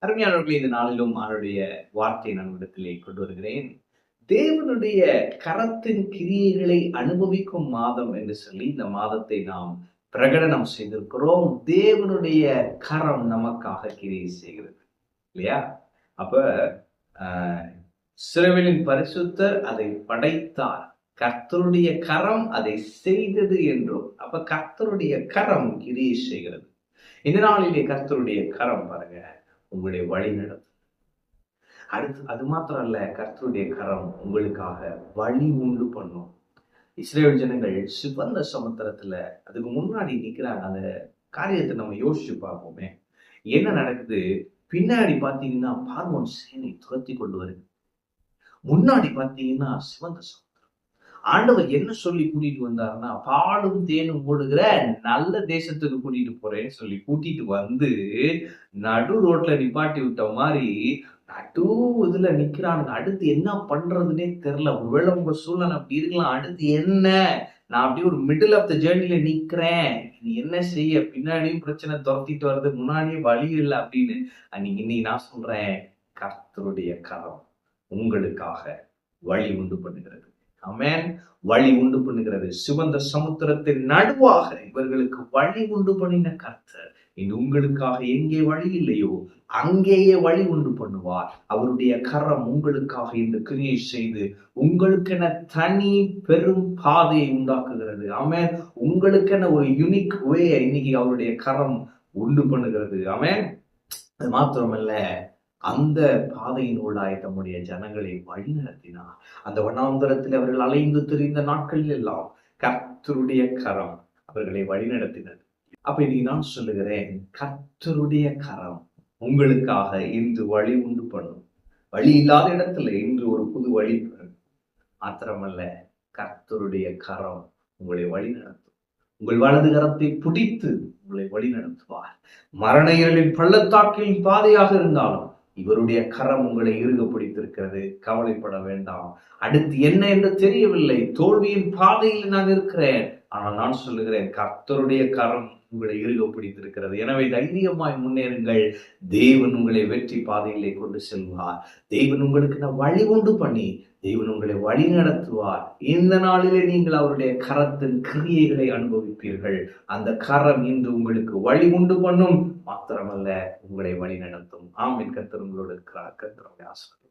அருமையானவர்களே, இந்த நாளிலும் அவருடைய வார்த்தையை நான் இடத்திலே கொண்டு வருகிறேன். தேவனுடைய கரத்தின் கிரியைகளை அனுபவிக்கும் மாதம் என்று சொல்லி இந்த மாதத்தை நாம் பிரகடனம் செய்திருக்கிறோம். தேவனுடைய கரம் நமக்காக கிரியை செய்கிறது இல்லையா? அப்ப இஸ்ரவேலின் பரிசுத்தர் அதை படைத்தார். கர்த்தருடைய கரம் அதை செய்தது என்றும். அப்ப கர்த்தருடைய கரம் கிரியை செய்கிறது. இந்த நாளிலே கர்த்தருடைய கரம் பாருங்க உங்களுடைய வழி நடத்தும். அடுத்து அது மாத்திரம் அல்ல, கர்த்தருடைய கரம் உங்களுக்காக வழி உண்டு பண்ணும். இஸ்ரேல் ஜனங்கள் சிவந்த சமுத்திரத்துல அதுக்கு முன்னாடி நிக்கிறாங்க. அந்த காரியத்தை நம்ம யோசிச்சு பார்ப்போமே, என்ன நடக்குது? பின்னாடி பாத்தீங்கன்னா பார்வோன் சேனை துரத்தி கொண்டு வருது. முன்னாடி பாத்தீங்கன்னா சிவந்த சமுத்திரம். ஆண்டவர் என்ன சொல்லி கூட்டிட்டு வந்தாருன்னா, பாலும் தேனும் ஓடுகிற நல்ல தேசத்துக்கு கூட்டிட்டு போறேன்னு சொல்லி கூட்டிட்டு வந்து நடு ரோட்ல நிப்பாட்டி விட்ட மாதிரி நடு இதுல நிக்கிறானுங்க. அடுத்து என்ன பண்றதுன்னே தெரியல. ஒருவேளை உங்க சூழ்நிலை அப்படி இருக்கலாம். அடுத்து என்ன? நான் அப்படியே ஒரு மிடில் ஆஃப் த ஜேர்னில நிக்கிறேன். நீ என்ன செய்ய? பின்னாடியும் பிரச்சனை துரத்திட்டு வர்றது, முன்னாடியே வழி இல்லை அப்படின்னு. இன்னைக்கு நான் சொல்றேன், கர்த்தருடைய கரம் உங்களுக்காக வழி உண்டு பண்ணுகிறது. ஆமென். வழி உண்டு பண்ணுகிறது. சிவந்த சமுத்திரத்தின் நடுவாக இவர்களுக்கு வழி உண்டு பண்ணின கர்த்தர் இது உங்களுக்காக எங்கே வழி இல்லையோ அங்கேயே வழி உண்டு பண்ணுவார். அவருடைய கரம் உங்களுக்காக இந்த கிரியை செய்து உங்களுக்கென தனி பெரும் பாதையை உண்டாக்குகிறது. ஆமென். உங்களுக்கென ஒரு யூனிக் வே இன்னைக்கு அவருடைய கரம் உண்டு பண்ணுகிறது. ஆமென். அது மாத்திரமல்ல, அந்த பாதையின் ஊடாய் தம்முடைய ஜனங்களை வழி நடத்தினார். அந்த வனாந்தரத்தில் அவர்கள் அலைந்து திரிந்த நாட்களில் எல்லாம் கர்த்தருடைய கரம் அவர்களை வழி நடத்தினது. அப்ப இன்னைக்கு நான் சொல்லுகிறேன், கர்த்தருடைய கரம் உங்களுக்காக இன்று வழி உண்டு பண்ணும். வழி இல்லாத இடத்துல இன்று ஒரு புது வழி பெறும். மாத்திரமல்ல, கர்த்தருடைய கரம் உங்களை வழி நடத்தும். உங்கள் வலது கரத்தை பிடித்து உங்களை வழி நடத்துவார். மரண இருளின் பள்ளத்தாக்கின் பாதையாக இருந்தாலும் இவருடைய கரம் உங்களை இறுக பிடித்திருக்கிறது. கவலைப்பட வேண்டாம். அடுத்து என்ன என்று தெரியவில்லை. தோல்வியின் பாதையில் நான் இருக்கிறேன். ஆனால் நான் சொல்லுகிறேன், கர்த்தருடைய கரம் உங்களை இறுக பிடித்திருக்கிறது. எனவே தைரியமாய் முன்னேறுங்கள். தேவன் உங்களை வெற்றி பாதையிலே கொண்டு செல்வார். தேவன் உங்களுக்கு வழி உண்டு பண்ணி தேவன் உங்களை வழி நடத்துவார். இந்த நாளிலே நீங்கள் அவருடைய கரத்தின் கிரியைகளை அனுபவிப்பீர்கள். அந்த கரம் இன்று உங்களுக்கு வழி உண்டு பண்ணும். மாத்திரமல்ல, உங்களை வழி நடத்தும். ஆமென். கர்த்தர் உங்களோடு இருக்கிறார். கர்த்தர் உங்களை ஆசீர்வதிப்பார்.